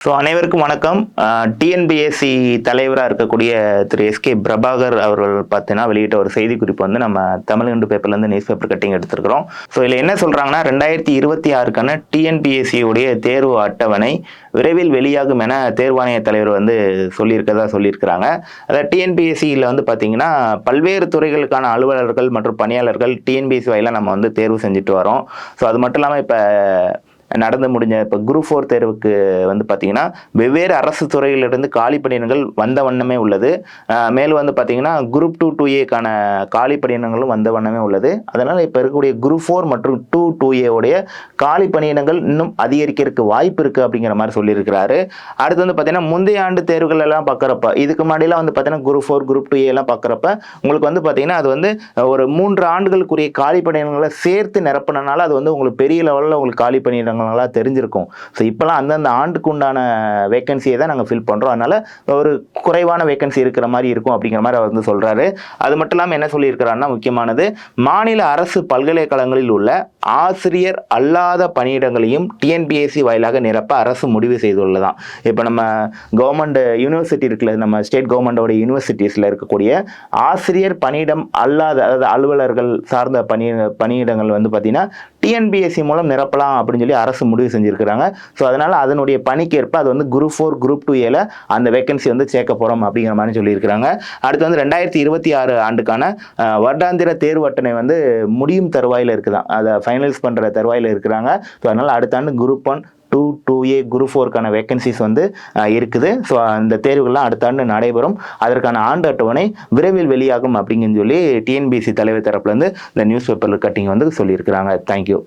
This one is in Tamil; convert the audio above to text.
அனைவருக்கும் வணக்கம். டிஎன்பிஎஸ்சி தலைவராக இருக்கக்கூடிய திரு எஸ்கே பிரபாகர் அவர்கள் பார்த்தீங்கன்னா வெளியிட்ட ஒரு செய்திக்குறிப்பு வந்து நம்ம தமிழ்ஹிந்து பேப்பர்லேருந்து நியூஸ் பேப்பர் கட்டிங் எடுத்திருக்கிறோம். இதில் என்ன சொல்கிறாங்கன்னா 2026க்கான டிஎன்பிஎஸ்சி உடைய தேர்வு அட்டவணை விரைவில் வெளியாகும் என தேர்வாணைய தலைவர் வந்து சொல்லியிருக்கிறாங்க. அதாவது டிஎன்பிஎஸ்சியில் வந்து பார்த்தீங்கன்னா பல்வேறு துறைகளுக்கான அலுவலர்கள் மற்றும் பணியாளர்கள் டிஎன்பிஎஸ்சி வாயிலாக நம்ம வந்து தேர்வு செஞ்சுட்டு வரோம். அது மட்டும் இல்லாமல் இப்போ நடந்து முடிஞ்ச இப்போ குரூப் 4 தேர்வுக்கு வந்து பார்த்தீங்கன்னா வெவ்வேறு அரசு துறையிலிருந்து காலி பணியிடங்கள் வந்த வண்ணமே உள்ளது. மேலும் வந்து பார்த்தீங்கன்னா குரூப் 2A காலி பணியிடங்களும் வந்த வண்ணமே உள்ளது. அதனால் இப்போ இருக்கக்கூடிய குரூப் 4 மற்றும் 2A உடைய காலி பணியிடங்கள் இன்னும் அதிகரிக்கிறதுக்கு வாய்ப்பு இருக்குது அப்படிங்கிற மாதிரி சொல்லியிருக்கிறாரு. அடுத்து வந்து பார்த்தீங்கன்னா முந்தைய ஆண்டு தேர்வுகள் எல்லாம் பார்க்குறப்ப இதுக்கு முன்னாடிலாம் வந்து பார்த்தீங்கன்னா குரூப் 4 குரூப் 2A எல்லாம் பார்க்குறப்ப உங்களுக்கு வந்து பார்த்தீங்கன்னா அது வந்து ஒரு 3 ஆண்டுகளுக்குரிய காலி பணியிடங்களை சேர்த்து நிரப்பினால அது வந்து உங்களுக்கு பெரிய லெவலில் உங்களுக்கு காலி பணியிடங்கள் தெரிஞ்சிருக்கும். இப்பெல்லாம் அந்தந்த ஆண்டுக்கு உண்டான வேகன்சியை தான் நாங்கள் ஃபில் பண்றோம். அதனால ஒரு குறைவான வேகன்சி இருக்கிற மாதிரி இருக்கும் அப்படிங்கிற மாதிரி அவர் வந்து சொல்றாரு. அது மட்டும் இல்லாமல் என்ன சொல்லியிருக்கிறாருன்னா முக்கியமானது மாநில அரசு பல்கலைக்கழகங்களில் உள்ள ஆசிரியர் அல்லாத பணியிடங்களையும் டிஎன்பிஎஸ்சி வாயிலாக நிரப்ப அரசு முடிவு செய்துள்ளதான். இப்போ நம்ம கவர்மெண்ட் யூனிவர்சிட்டி இருக்குல்ல, நம்ம ஸ்டேட் கவர்மெண்டோட யூனிவர்சிட்டிஸில் இருக்கக்கூடிய ஆசிரியர் பணியிடம் அல்லாத அதாவது அலுவலர்கள் சார்ந்த பணியிடங்கள் வந்து பார்த்தீங்கன்னா டிஎன்பிஎஸ்சி மூலம் நிரப்பலாம் அப்படின்னு சொல்லி அரசு முடிவு செஞ்சிருக்கிறாங்க. அதனால அதனுடைய பணிக்கேற்ப அது வந்து குரூப் 4 குரூப் 2A அந்த வேகன்சி வந்து சேர்க்க போறோம் அப்படிங்கிற மாதிரி சொல்லியிருக்கிறாங்க. அடுத்து வந்து 2026 ஆண்டுக்கான வருடாந்திர தேர்வு அட்டணை வந்து முடியும் தருவாயில் இருக்குதான், அதை ஃபைனலைஸ் பண்ற தருவாயில் இருக்கிறாங்க. அதனால அடுத்த ஆண்டு குரூப் 1 2A குரூப் 4க்கான வேகன்சிஸ் வந்து இருக்குது. அந்த தேர்வுகள்லாம் அடுத்த ஆண்டு நடைபெறும். அதற்கான ஆண்டு அட்டவணை விரைவில் வெளியாகும் அப்படிங்கன்னு சொல்லி டிஎன்பிஎஸ்சி தலைவர் தரப்புல இருந்து இந்த நியூஸ் பேப்பர் கட்டிங் வந்து சொல்லியிருக்கிறாங்க. தேங்க்யூ.